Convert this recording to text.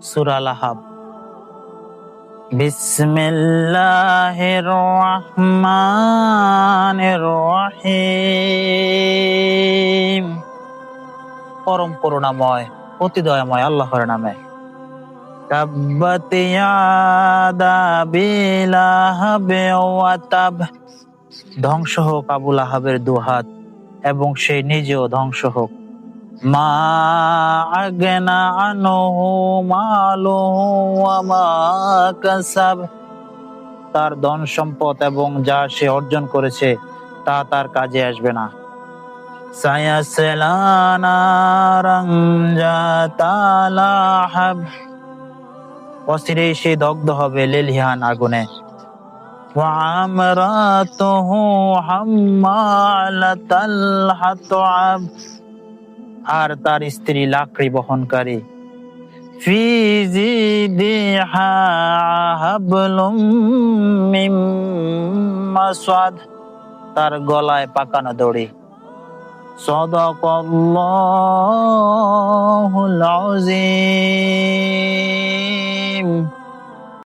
সূরা লাহাব। বিসমিল্লাহির রহমানির রহিম। পরম করুণাময় অতি দয়াময় আল্লাহর নামে। তাব্বাত ইয়াদা আবি লাহাবি ওয়া তাব। ধ্বংস হোক আবু লাহাবের দুহাত এবং সে নিজেও ধ্বংস হোক। মা আগনা আনহু মালুহু ওয়া মা কাসাব। তার ধন সম্পদ এবং যা সে অর্জন করেছে তা তার কাজে আসবে না। সায়াসলা নারান যাতা লাহাব। অচিরেই সে দগ্ধ হবে লেলিহান আগুনে। ওয়া আমরাতুহু হাম্মালাতাল হাতাব। আর তার স্ত্রী লাকড়ি বহনকারী। ফি জিদিহা হাবলুম মিন মাসাদ। তার গলায় পাকানো দড়ি। সাদাকাল্লাহুল আযীম।